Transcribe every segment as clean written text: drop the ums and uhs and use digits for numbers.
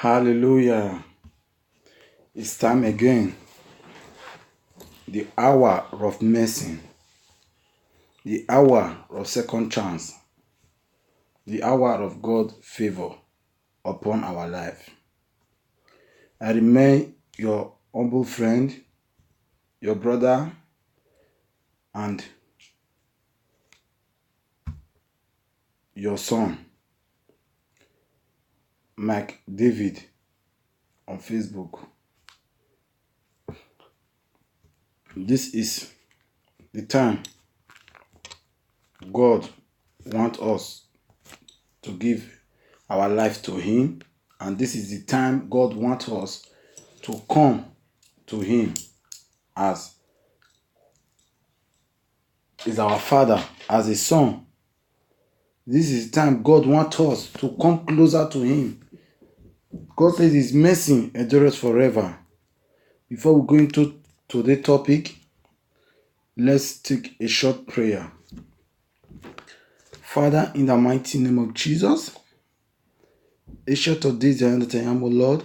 Hallelujah. It's time again. The hour of mercy, the hour of second chance, the hour of God's favor upon our life. I remain your humble friend, your brother, and your son, Mike David, on Facebook. This is the time God wants us to give our life to Him, and this is the time God wants us to come to Him as is our Father, as a son. This is the time God wants us to come closer to Him. God says His mercy endures forever. Before we go into today's topic, let's take a short prayer. Father, in the mighty name of Jesus, ancient of days, I am that I am, O Lord.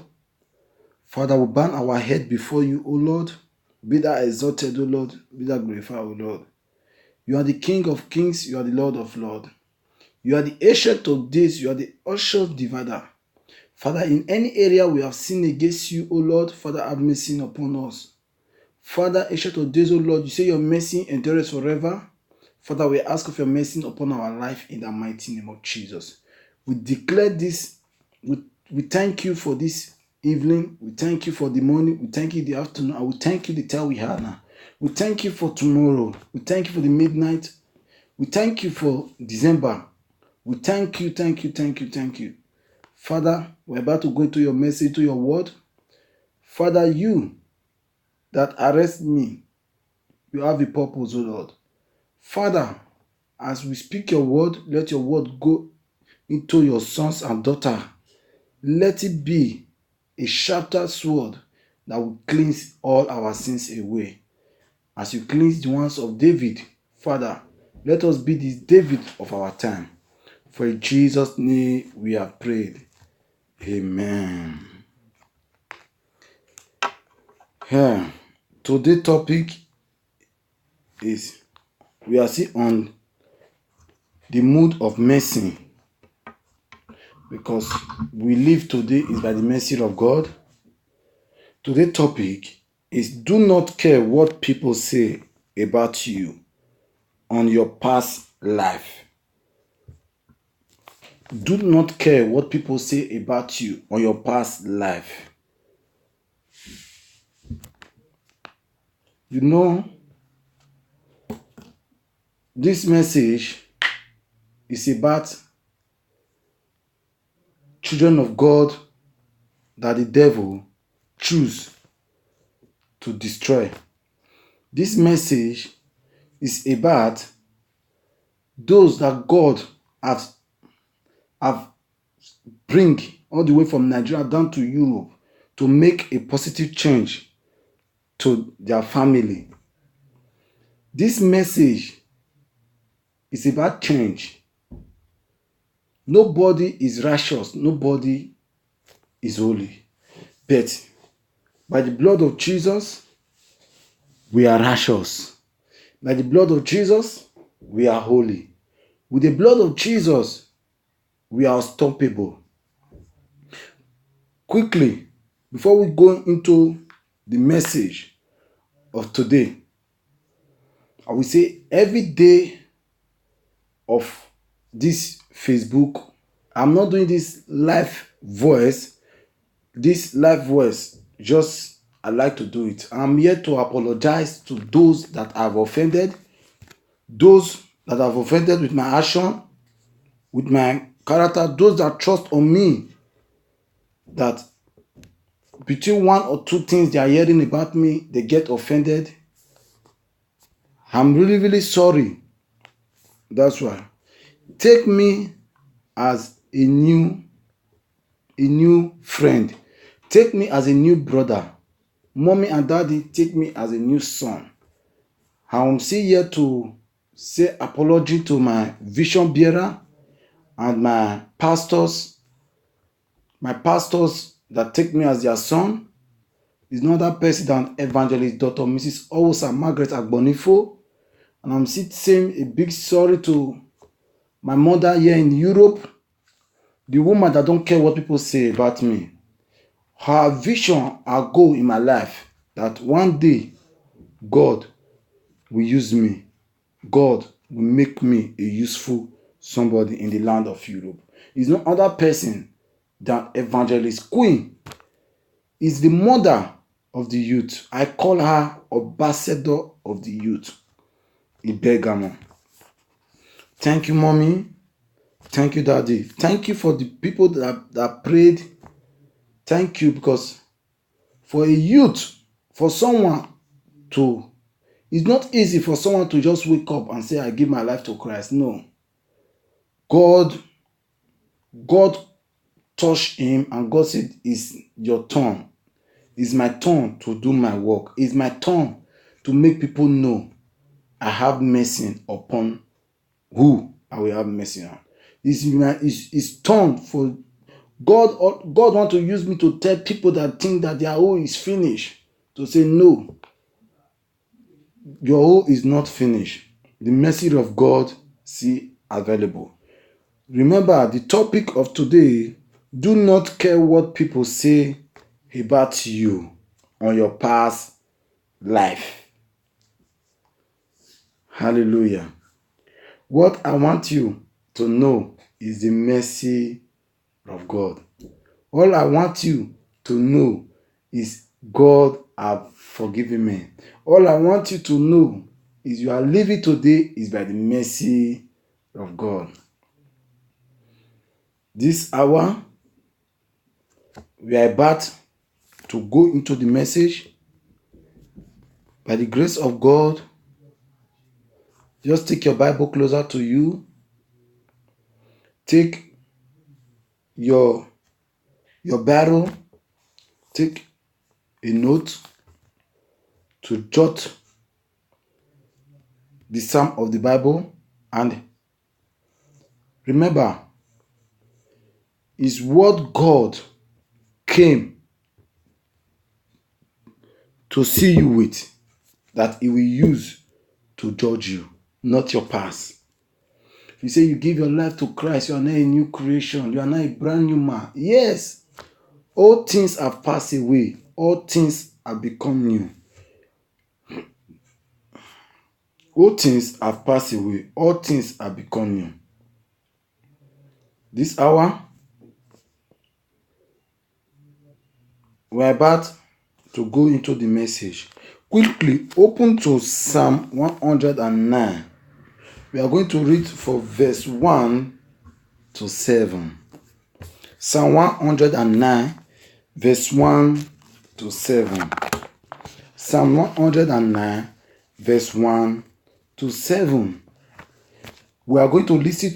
Father, we bow our head before you, O Lord. Be thou exalted, O Lord. Be thou glorified, O Lord. You are the King of kings. You are the Lord of lords. You are the ancient of days. You are the ushers divider. Father, in any area we have sinned against you, O Lord, Father, have mercy upon us. Father, ancient of days, O Lord, you say your mercy endures forever. Father, we ask of your mercy upon our life in the mighty name of Jesus. We declare this. We thank you for this evening. We thank you for the morning. We thank you the afternoon. And we thank you the time we have now. We thank you for tomorrow. We thank you for the midnight. We thank you for December. We thank you. Father, we're about to go into your message, to your word. Father, you that arrest me, you have a purpose, O Lord. Father, as we speak your word, let your word go into your sons and daughters. Let it be a sharper sword that will cleanse all our sins away. As you cleanse the ones of David, Father, let us be the David of our time. For in Jesus' name we have prayed. Amen. Here, today's topic is we are still on the mood of mercy, because we live today is by the mercy of God. Today's topic is do not care what people say about you on your past life. Do not care what people say about you on your past life. You know, this message is about children of God that the devil choose to destroy. This message is about those that God have bring all the way from Nigeria down to Europe to make a positive change to their family. This message is about change. Nobody is righteous. Nobody is holy. But by the blood of Jesus, we are righteous. By the blood of Jesus, we are holy. With the blood of Jesus, we are unstoppable. Quickly, before we go into the message of today, I will say every day of this Facebook, I'm not doing this live voice. This live voice, just I like to do it. I'm here to apologize to those that I've offended, those that I've offended with my action, with my character, those that trust on me, that between one or two things they are hearing about me, they get offended. I'm really sorry. That's why. Take me as a new friend. Take me as a new brother. Mommy and daddy, take me as a new son. I'm still here to say apology to my vision bearer and my pastors that take me as their son. Is no other person than Evangelist Dr. Mrs. Owosa Margaret Agbonifo. And I'm saying a big sorry to my mother here in Europe, the woman that don't care what people say about me. Her vision, her goal in my life, that one day God will use me. God will make me a useful somebody in the land of Europe. Is no other person than Evangelist Queen. Is the mother of the youth. I call her ambassador of the youth. Ibegamo. Thank you, mommy. Thank you, daddy. Thank you for the people that prayed. Thank you, because for a youth, for someone to, it's not easy for someone to just wake up and say, I give my life to Christ. No. God touched him and God said, it's your turn. It's my turn to do my work. It's my turn to make people know I have mercy upon who I will have mercy on. It's turn for God. God want to use me to tell people that think that their own is finished, to say, no, your own is not finished. The mercy of God still available. Remember, the topic of today, do not care what people say about you on your past life. Hallelujah. What I want you to know is the mercy of God. All I want you to know is God have forgiven me. All I want you to know is you are living today is by the mercy of God. This hour, we are about to go into the message. By the grace of God, just take your Bible closer to you. Take your barrel. Take a note to jot the psalm of the Bible, and remember, is what God came to see you with, that he will use to judge you, not your past. If you say you give your life to Christ, you are now a new creation. You are now a brand new man. Yes, all things have passed away. All things have become new. All things have passed away. All things have become new. This hour, we're about to go into the message. Quickly, open to Psalm 109. We are going to read for verse 1 to 7. Psalm 109, verse 1 to 7. Psalm 109, verse 1 to 7. We are going to listen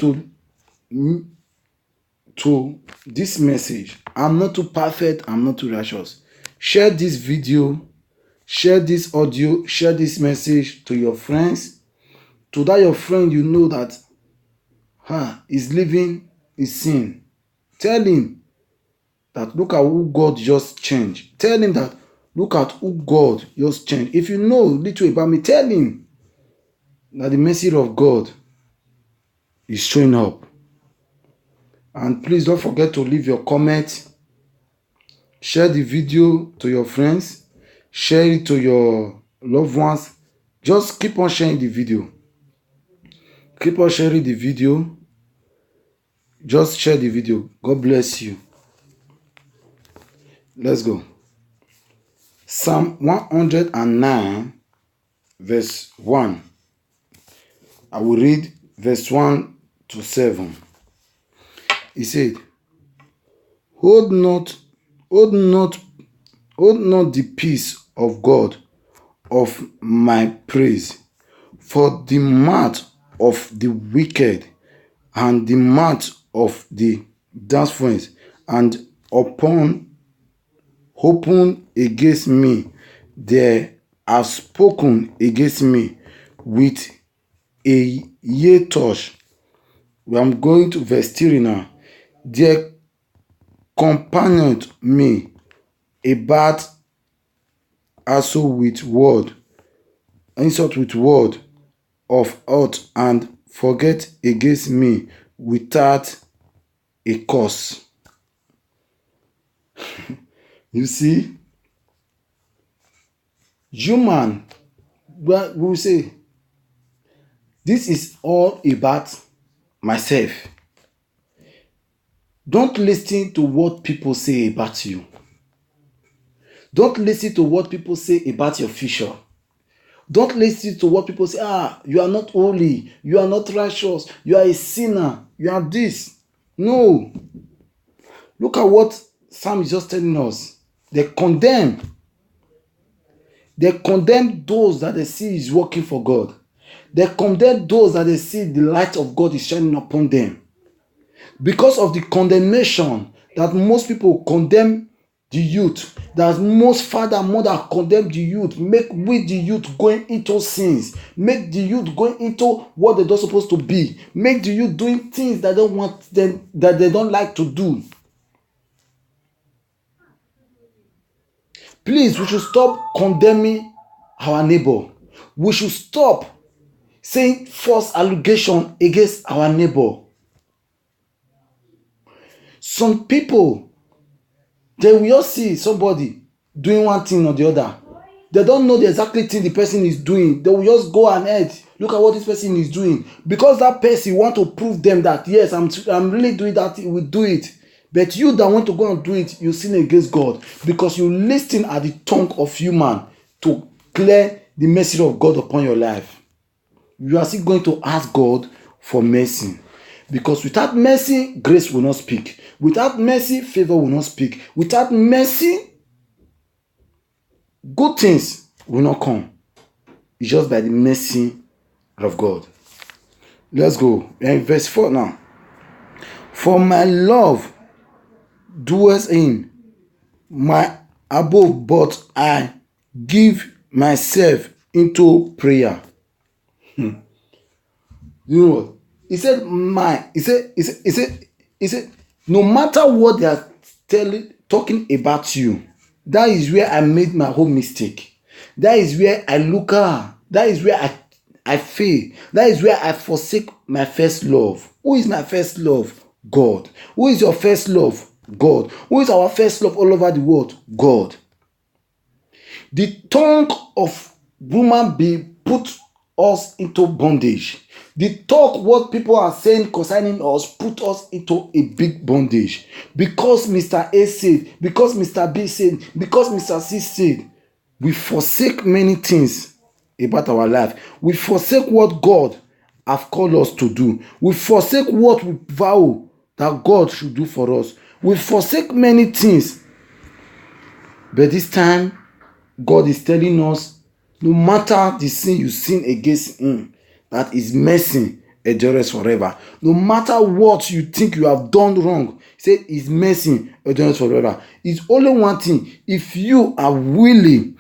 to this message. I'm not too perfect. I'm not too righteous. Share this video. Share this audio. Share this message to your friends. To that your friend you know that is living his sin. Tell him that look at who God just changed. Tell him that look at who God just changed. If you know little about me, tell him that the mercy of God is showing up. And please don't forget to leave your comment. Share the video to your friends. Share it to your loved ones. Just keep on sharing the video. Keep on sharing the video. Just share the video. God bless you. Let's go. Psalm 109, verse 1. I will read verse 1 to 7. He said, Hold not the peace of God of my praise, for the mouth of the wicked and the mouth of the blasphemous and open against me, they have spoken against me with a yea touch. I'm going to verse 3 now. They companioned me about also with word, insult with word of hurt, and forget against me without a cause. You see, human, we will say, this is all about myself. Don't listen to what people say about you. Don't listen to what people say about your future. Don't listen to what people say, you are not holy, you are not righteous, you are a sinner, you are this. No. Look at what Sam is just telling us. They condemn those that they see is working for God. They condemn those that they see the light of God is shining upon them. Because of the condemnation that most people condemn the youth, that most father, mother condemn the youth, make with the youth going into sins, make the youth going into what they're not supposed to be, make the youth doing things that don't want them, that they don't like to do. Please, we should stop condemning our neighbor. We should stop saying false allegation against our neighbor. Some people, they will just see somebody doing one thing or the other. They don't know the exactly thing the person is doing. They will just go ahead, look at what this person is doing. Because that person want to prove them that, yes, I'm really doing that, we do it. But you that want to go and do it, you sin against God. Because you listen at the tongue of human to clear the mercy of God upon your life. You are still going to ask God for mercy. Because without mercy, grace will not speak. Without mercy, favor will not speak. Without mercy, good things will not come. It's just by the mercy of God. Let's go. We're in verse 4 now. For my love dwells in my abode, but I give myself into prayer. You know what? He said, he said, no matter what they are talking about you, that is where I made my whole mistake. That is where I look at. That is where I fail. That is where I forsake my first love. Who is my first love? God. Who is your first love? God. Who is our first love all over the world? God. The tongue of woman be put us into bondage. The talk what people are saying concerning us put us into a big bondage. Because Mr. A said, because Mr. B said, because Mr. C said, we forsake many things about our life. We forsake what God have called us to do. We forsake what we vow that God should do for us. We forsake many things. But this time, God is telling us, no matter the sin you sin against him, that his mercy endures forever. No matter what you think you have done wrong, say his mercy endures forever. It's only one thing. If you are willing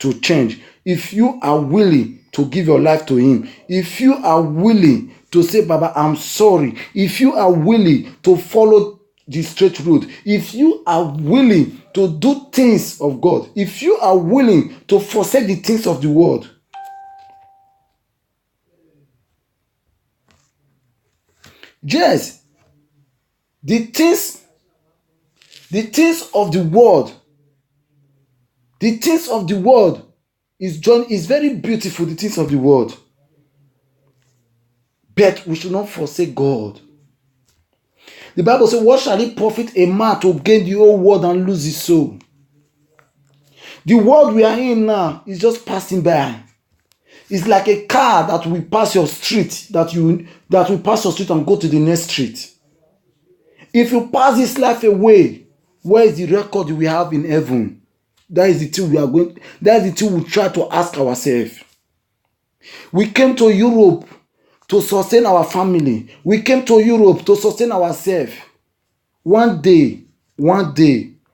to change, if you are willing to give your life to him, if you are willing to say, Baba, I'm sorry, if you are willing to follow the straight road, if you are willing to do things of God, if you are willing to forsake the things of the world, yes, the things of the world, is very beautiful, the things of the world. But we should not forsake God. The Bible says, what shall it profit a man to gain the whole world and lose his soul? The world we are in now is just passing by. It's like a car that will pass your street, that will pass your street and go to the next street. If you pass this life away, where is the record we have in heaven? That is the thing that is the thing we try to ask ourselves. We came to Europe to sustain our family. We came to Europe to sustain ourselves. One day, we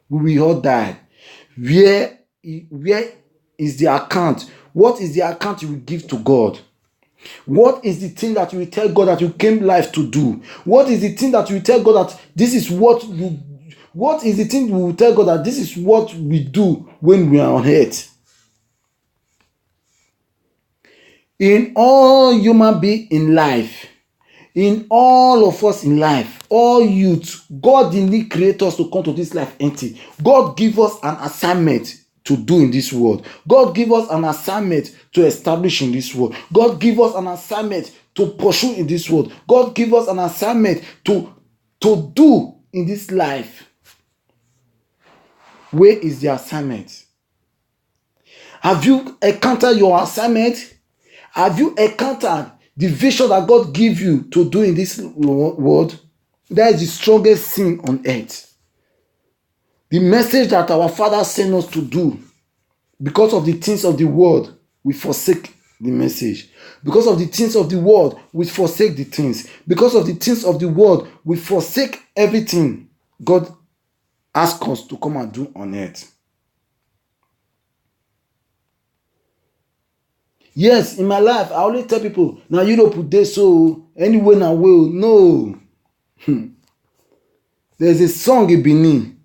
will all die. Where is the account? What is the account you will give to God? What is the thing that you will tell God that you came life to do? What is the thing that you will tell God that this is what you... What is the thing you will tell God that this is what we do when we are on earth? In all human beings in life, in all of us in life, all youth, God didn't create us to come to this life empty. God give us an assignment to do in this world. God give us an assignment to establish in this world. God give us an assignment to pursue in this world. God give us an assignment to do in this life. Where is the assignment? Have you encountered your assignment? Have you encountered the vision that God give you to do in this world? That is the strongest thing on earth. The message that our Father sent us to do. Because of the things of the world, we forsake the message. Because of the things of the world, we forsake the things. Because of the things of the world, we forsake everything God asked us to come and do on earth. Yes, in my life, I always tell people, now you don't put this so anyway now will. No. There's a song in Benin.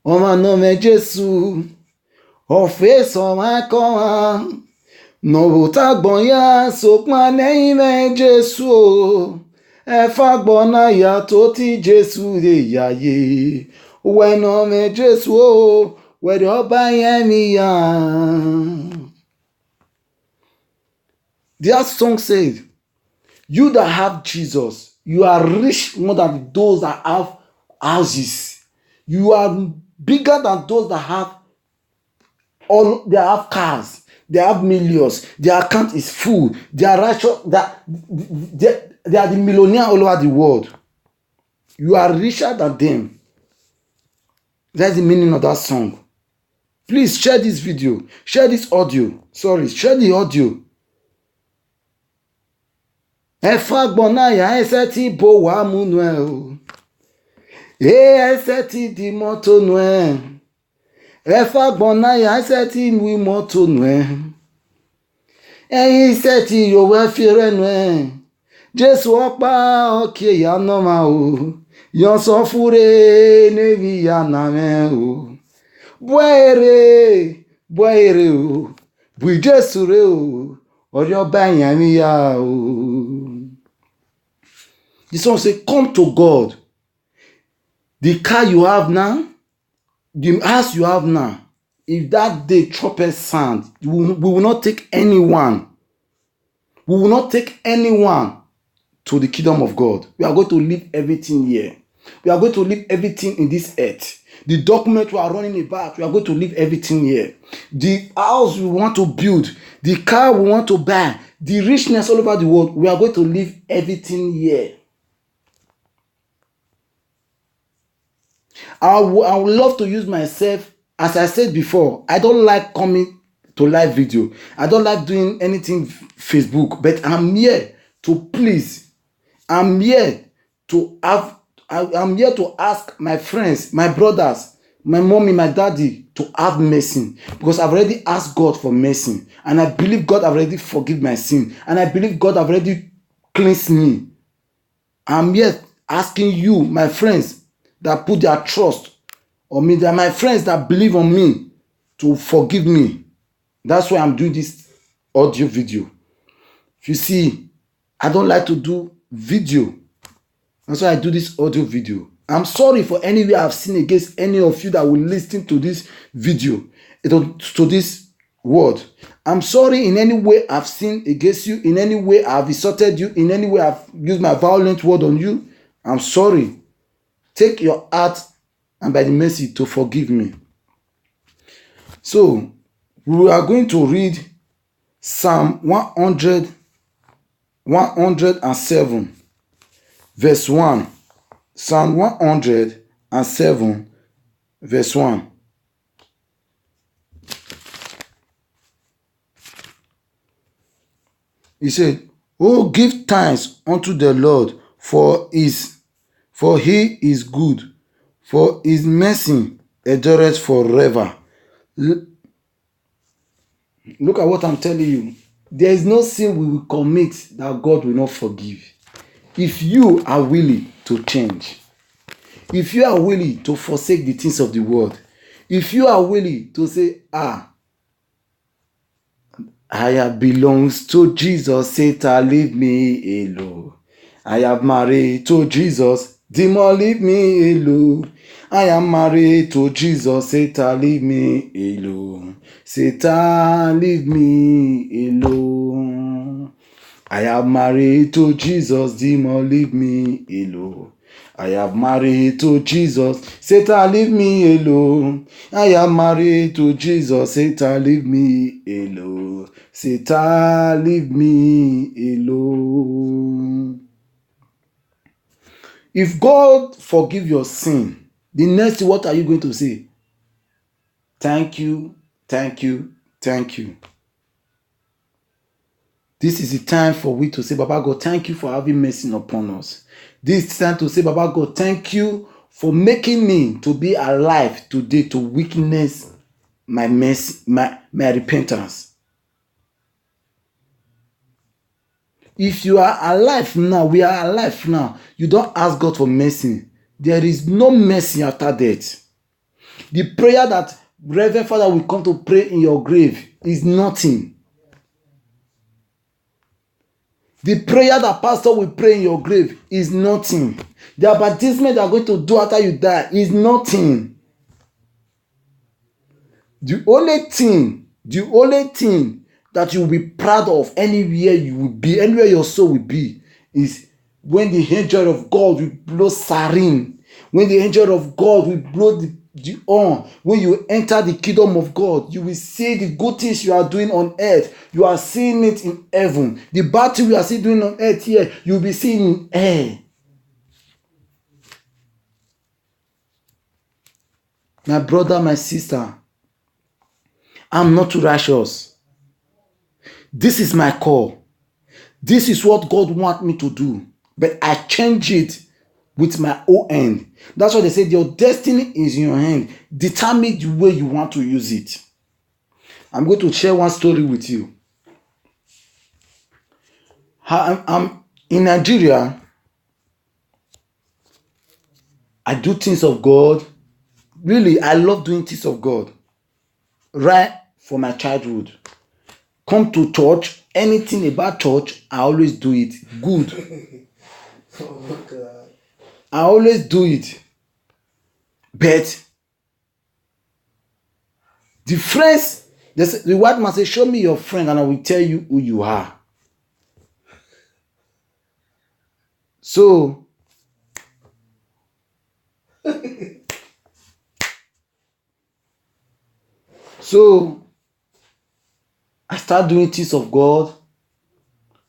Oma no me Jesu. Ọ̀fẹ́ sọ máa kọ́ wọn. Nọ̀wò tágbọ̀n yá sopọ̀ lẹ́yìn mẹ́ Jésù o. Ẹ fàgbọ́n náà yà tó ti Jésù lè yàyè. Wẹ̀nà mẹ́ Jésù o. Wẹ̀dẹ̀ ọba yẹn mi yá. That song says, you that have Jesus, you are rich more than those that have houses. You are bigger than those that have they have cars, they have millions, their account is full, they are righteous, they are the millionaire all over the world. You are richer than them. That's the meaning of that song. Please share this video, share this audio. Share the audio. Ẹ fàgbọ́n náà yà ẹsẹ̀ tí bò wá múnú ẹ o. Ẹsẹ̀ tí di mọ́tò nù ẹ. Ẹ fàgbọ́n náà yà ẹsẹ̀ tí wí mọ́tò nù ẹ. Ẹyin iṣẹ́ tí yòówẹ́ fi rẹ́nu ẹ. Jésù ọ̀pá ọ̀kẹ́ ìyá náà máa o. Yàn sọ fúre níbi ìyá náà mẹ́ o. Bọ́ èrè o. Bù Jésù rẹ o. Ọjọ́ báyìí mi yá o. The song says, come to God. The car you have now, the house you have now, if that day trumpet sound, we will not take anyone. We will not take anyone to the kingdom of God. We are going to leave everything here. We are going to leave everything in this earth. The document we are running about, we are going to leave everything here. The house we want to build, the car we want to buy, the richness all over the world, we are going to leave everything here. I would love to use myself, as I said before, I don't like coming to live video. I don't like doing anything Facebook, but I'm here to please. I'm here to ask my friends, my brothers, my mommy, my daddy to have mercy, because I've already asked God for mercy, and I believe God already forgive my sin, and I believe God already cleansed me. I'm here asking you, my friends that put their trust on me, that my friends that believe on me, to forgive me. That's why I'm doing this audio video. If you see, I don't like to do video. That's why I do this audio video. I'm sorry for any way I've sinned against any of you that will listen to this video, to this word. I'm sorry in any way I've sinned against you, in any way I've insulted you, in any way I've used my violent word on you. I'm sorry. Take your heart and by the mercy to forgive me. So, we are going to read Psalm 107, verse 1. Psalm 107, verse 1. He said, "Oh, give thanks unto the Lord, for he is good, for his mercy endureth forever." Look at what I'm telling you. There is no sin we will commit that God will not forgive. If you are willing to change, if you are willing to forsake the things of the world, if you are willing to say, I have belongs to Jesus, Satan, leave me alone. I have married to Jesus, demon, leave me alone. I am married to Jesus, Satan, leave me alone. Satan, leave me alone. I am married to Jesus, demon, leave me alone. I am married to Jesus, Satan, leave me alone. I am married to Jesus, Satan, leave me alone. Satan, leave me alone. If God forgive your sin, the next, what are you going to say? Thank you, thank you, thank you. This is the time for we to say, Baba God, thank you for having mercy upon us. This is time to say, Baba God, thank you for making me to be alive today to witness my mercy, my repentance. If you are alive now, we are alive now, you don't ask God for mercy. There is no mercy after death. The prayer that Reverend Father will come to pray in your grave is nothing. The prayer that pastor will pray in your grave is nothing. The baptism they are going to do after you die is nothing. The only thing that you will be proud of anywhere you will be, anywhere your soul will be, is when the angel of God will blow siren, when the angel of God will blow the horn. When you enter the kingdom of God, you will see the good things you are doing on earth. You are seeing it in heaven. The bad thing we are still doing on earth here, you will be seeing in air. My brother, my sister, I'm not too righteous. This is my call. This is what God wants me to do. But I change it with my own hand. That's why they say your destiny is in your hand. Determine the way you want to use it. I'm going to share one story with you. I'm in Nigeria. I do things of God. Really, I love doing things of God. Right from my childhood. Come to church, anything about church, I always do it good. Oh God. I always do it. But the friends, the white man say, show me your friend and I will tell you who you are. So, I start doing things of God.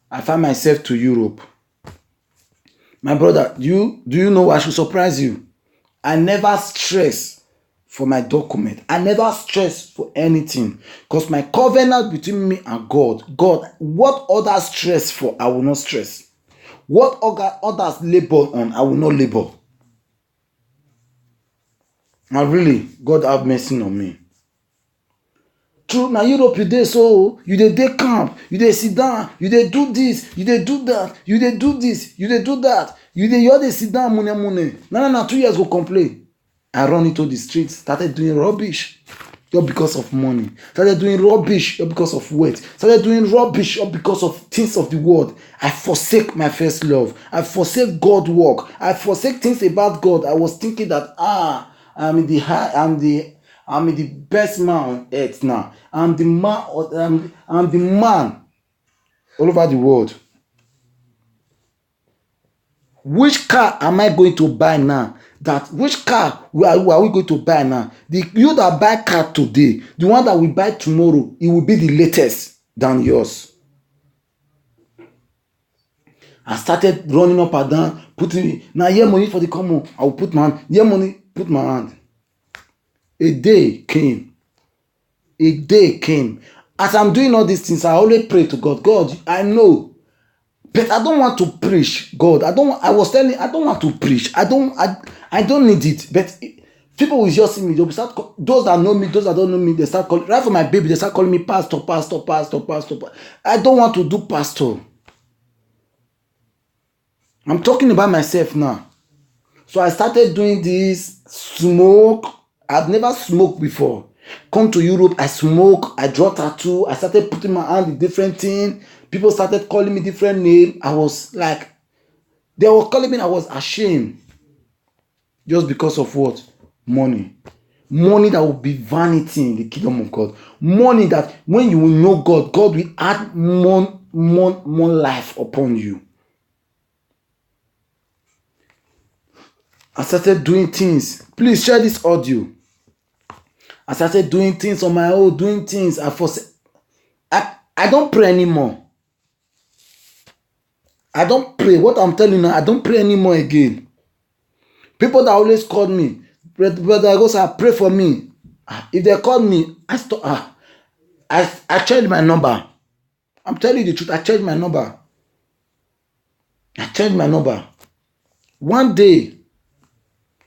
I find myself to Europe. My brother, do you know I should surprise you? I never stress for my document. I never stress for anything. Because my covenant between me and God, what others stress for, I will not stress. What others labor on, I will not labor. And really, God have mercy on me. True, na Europe you dey so, you dey camp, you dey sit down, you dey do this, you dey do that, you dey do this, you dey do that, you dey sit down money. Na 2 years go complain. I run into the streets, started doing rubbish, just because of money. Started doing rubbish, just because of wealth. Started doing rubbish, just because of things of the world. I forsake my first love. I forsake God work. I forsake things about God. I was thinking that I'm the best man on earth now. I'm the man all over the world. Which car am I going to buy now? Which car are we going to buy now? You that buy car today, the one that we buy tomorrow, it will be the latest than yours. I started running up and down, putting now here money for the common. I will put my hand. Here money, put my hand. A day came. As I'm doing all these things, I always pray to God. God, I know. But I don't want to preach, God. I don't want to preach. I don't need it. But People will just see me. They'll start those that know me, those that don't know me, they start calling. Right from my baby, they start calling me pastor, pastor, pastor, pastor. I don't want to do pastor. I'm talking about myself now. So I started doing this smoke. I've never smoked before. Come to Europe, I smoke, I draw tattoo, I started putting my hand in different things. People started calling me different names. I was like, they were calling me, I was ashamed. Just because of what? Money. Money that will be vanity in the kingdom of God. Money that when you will know God, God will add more life upon you. I started doing things. Please share this audio. I started doing things on my own, doing things. I don't pray anymore. I don't pray. What I'm telling you now, I don't pray anymore again. People that always call me, brother, I go say, pray for me. If they call me, I stop. I change my number. I'm telling you the truth. I changed my number. One day,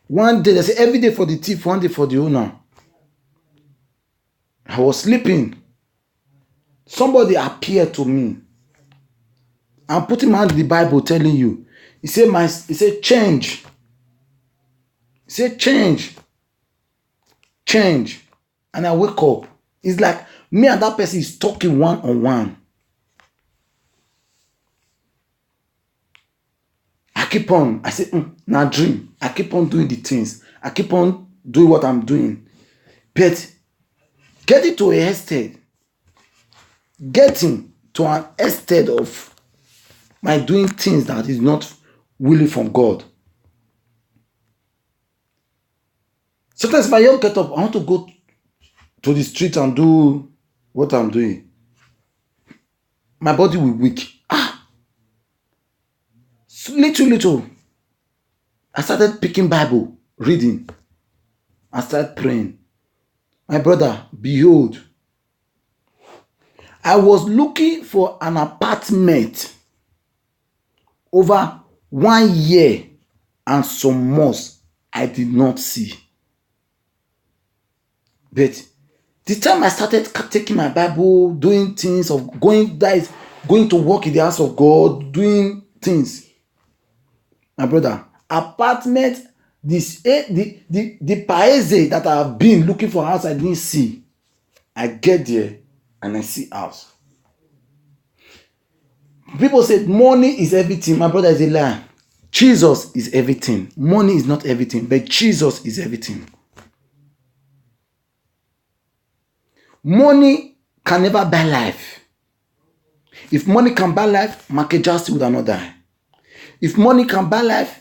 they say every day for the thief, one day for the owner. I was sleeping. Somebody appeared to me. I'm putting my hand in the Bible telling you. He said, change. He said, change. Change. And I wake up. It's like me and that person is talking one-on-one. I keep on. I say, now dream. I keep on doing the things. I keep on doing what I'm doing. But getting to an extent of my doing things that is not really from God. Sometimes if I don't get up, I want to go to the street and do what I'm doing. My body will weak. Little. I started picking Bible, reading. I started praying. My brother, behold, I was looking for an apartment over 1 year and some months I did not see. But the time I started taking my Bible, doing things of going to work in the house of God, doing things. My brother, apartment, the paese that I have been looking for house I didn't see. I get there and I see house. People say money is everything. My brother, is a lie. Jesus is everything. Money is not everything, but Jesus is everything. Money can never buy life. If money can buy life, Michael Jackson would not die. If money can buy life,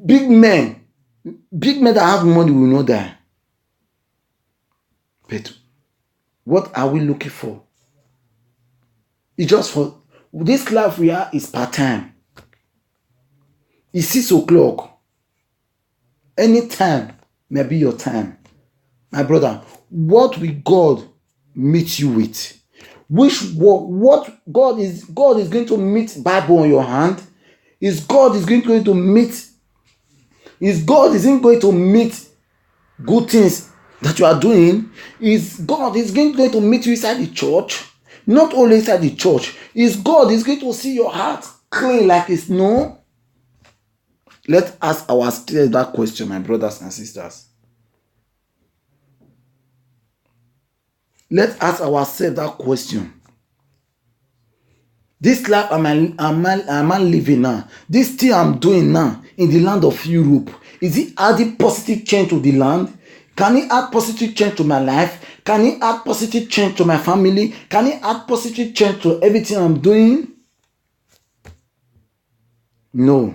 big men that have money will not die. But what are we looking for? It's just for this life we are is part-time. It's 6 o'clock. Anytime may be your time. My brother, what will God meet you with? What God is going to meet Bible on your hand? God isn't going to meet good things that you are doing? God is going to meet you inside the church? Not only inside the church. God is going to see your heart clean like it's no? Let's ask ourselves that question, my brothers and sisters. Let's ask ourselves that question. This life am I living now? This thing I'm doing now in the land of Europe, is it adding positive change to the land? Can it add positive change to my life? Can it add positive change to my family? Can it add positive change to everything I'm doing? No.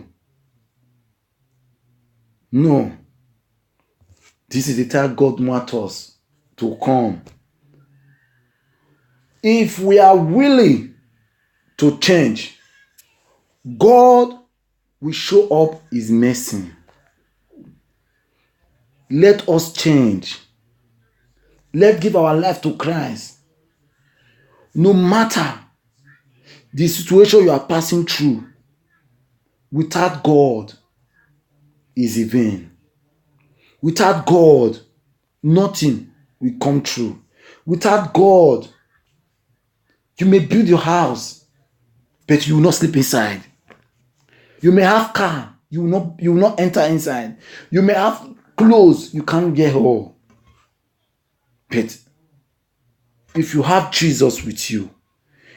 This is the time God wants us to come. If we are willing to change, God will show up His mercy. Let us change. Let's give our life to Christ. No matter the situation you are passing through, without God is in vain. Without God, nothing will come true. Without God, you may build your house, but you will not sleep inside. You may have car, you will not enter inside. You may have clothes, you can't get all. But if you have Jesus with you,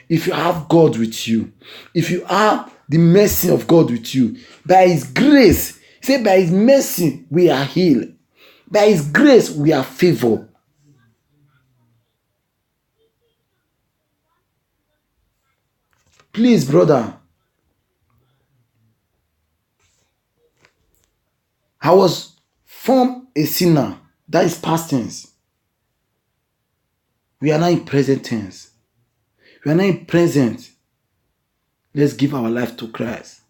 if you have God with you, if you have the mercy of God with you, by His grace, say by His mercy we are healed. By His grace we are favored. Please, brother, I was formed a sinner. That is past tense. We are now in present tense. We are now in present. Let's give our life to Christ.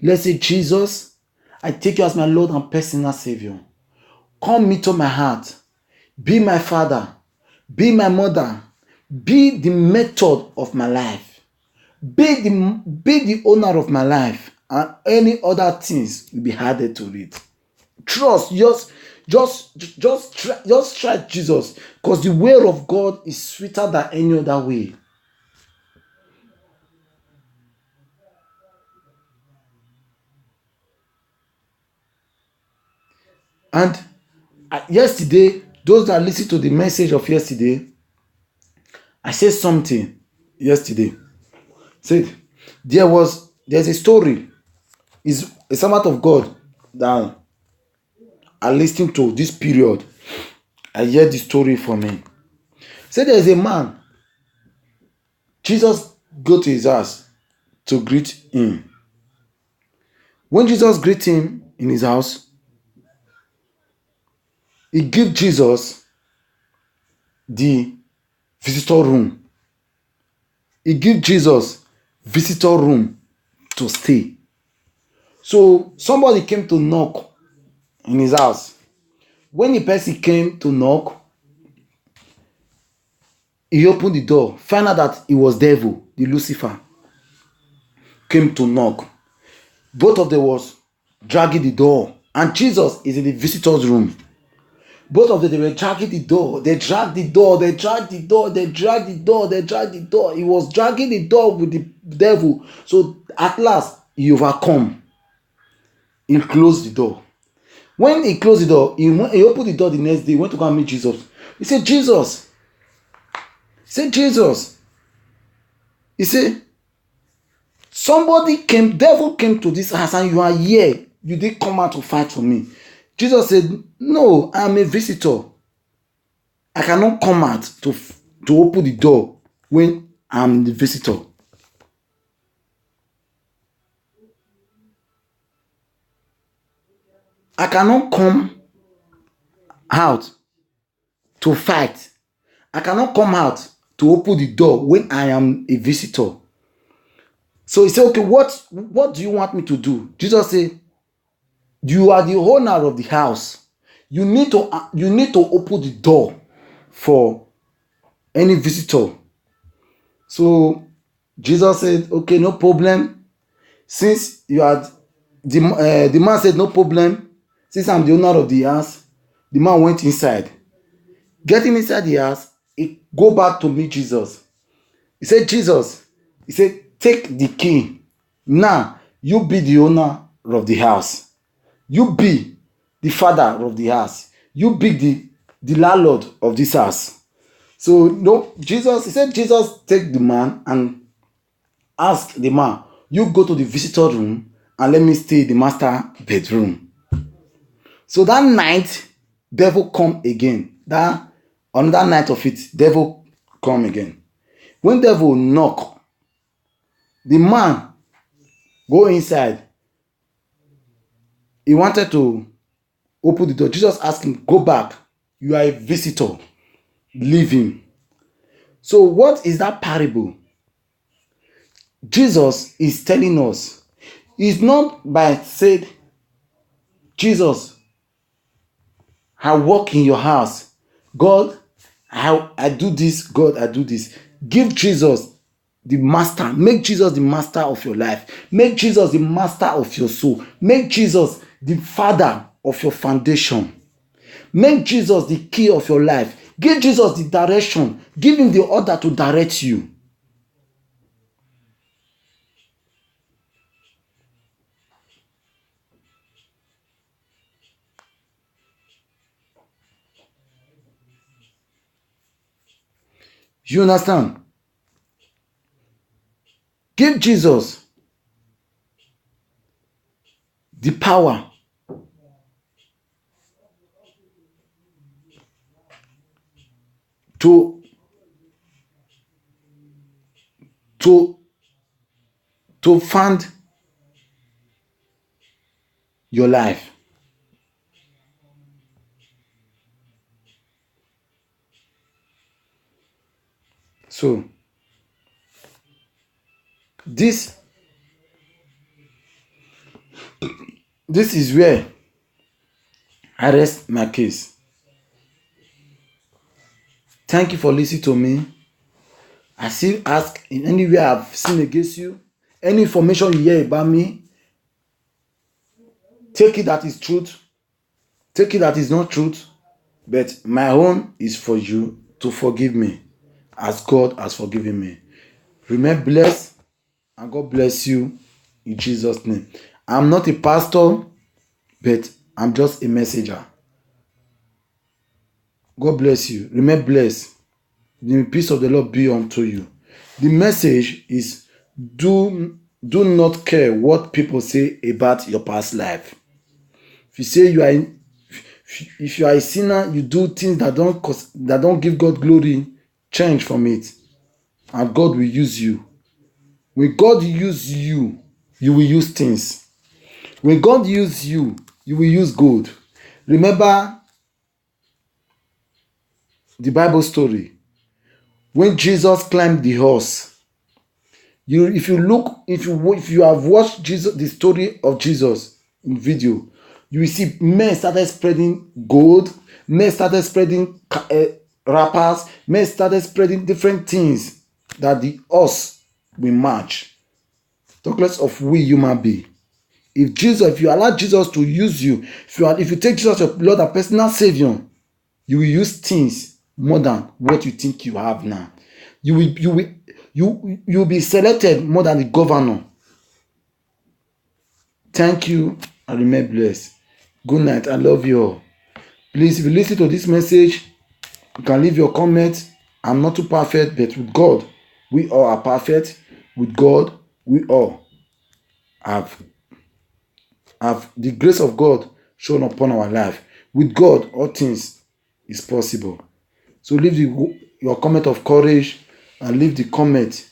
Let's say, Jesus, I take you as my Lord and personal Savior. Come into my heart. Be my father. Be my mother. Be the method of my life. Be the owner of my life. And any other things will be added to it. Trust. Just try Jesus. Because the way of God is sweeter than any other way. And yesterday, those that listened to the message of yesterday, I said something yesterday. Said there's a story. Is a servant of God that I listened to this period. I heard the story from him. Said there's a man. Jesus go to his house to greet him. When Jesus greet him in his house, he give Jesus the visitor room. He give Jesus visitor room to stay. So somebody came to knock in his house. When the person came to knock, he opened the door, found out that it was devil, the Lucifer, came to knock. Both of them was dragging the door, and Jesus is in the visitor's room. Both of them, they were dragging the door. They dragged the door. They dragged the door. They dragged the door. They dragged the door. He was dragging the door with the devil. So at last, he overcome. He closed the door. When he closed the door, he opened the door the next day. He went to go and meet Jesus. He said, Jesus. He said, Jesus. He said, somebody came, devil came to this house and you are here. You didn't come out to fight for me. Jesus said, no, I am a visitor. I cannot come out to open the door when I am the visitor. I cannot come out to fight. I cannot come out to open the door when I am a visitor. So he said, okay, what do you want me to do? Jesus said, you are the owner of the house. You need to open the door for any visitor. So Jesus said, okay, no problem. Since you are the man said, no problem. Since I'm the owner of the house, the man went inside. Getting inside the house, he go back to meet Jesus. He said, Jesus, he said, take the key. Now, you be the owner of the house. You be the father of the house. You be the landlord of this house. So, no, Jesus, he said, Jesus take the man and ask the man, you go to the visitor room and let me stay in the master bedroom. So that night, devil come again. On that night of it, devil come again. When devil knock, the man go inside. He wanted to open the door. Jesus asked him, go back. You are a visitor. Leave him. So what is that parable? Jesus is telling us, it's not by said, Jesus, I work in your house. God, I do this. God, I do this. Give Jesus the master. Make Jesus the master of your life. Make Jesus the master of your soul. Make Jesus the father of your foundation. Make Jesus the key of your life. Give Jesus the direction. Give him the order to direct you. You understand? Give Jesus the power to fund your life. So this is where I rest my case. Thank you for listening to me. I still ask, in any way I've sinned against you, any information you hear about me, take it that is truth, take it that is not truth, but my own is for you to forgive me as God has forgiven me. Remain blessed, and God bless you in Jesus' name. I'm not a pastor, but I'm just a messenger. God bless you. Remain blessed. The peace of the Lord be unto you. The message is, do not care what people say about your past life. If you say you are if you are a sinner, you do things that don't give God glory, change from it, and God will use you. When God use you, you will use things. When God use you, you will use gold. Remember the Bible story when Jesus climbed the horse. If you have watched the story of Jesus in video, you will see men started spreading gold, men started spreading wrappers, men started spreading different things that the horse will match. Talk less of we human being. If you allow Jesus to use you, if you take Jesus as your Lord and personal Savior, you will use things more than what you think you have now. You will be selected more than the governor. Thank you, and remain blessed. Good night. I love you all. Please, if you listen to this message, you can leave your comment. I'm not too perfect, but with God, we all are perfect. With God, we all have the grace of God shown upon our life. With God, all things is possible. So leave your comment of courage, and leave the comment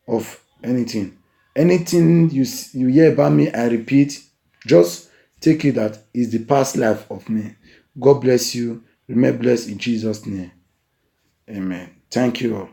of anything. Anything you hear about me, I repeat, just take it that is the past life of me. God bless you. Remain blessed in Jesus' name. Amen. Thank you all.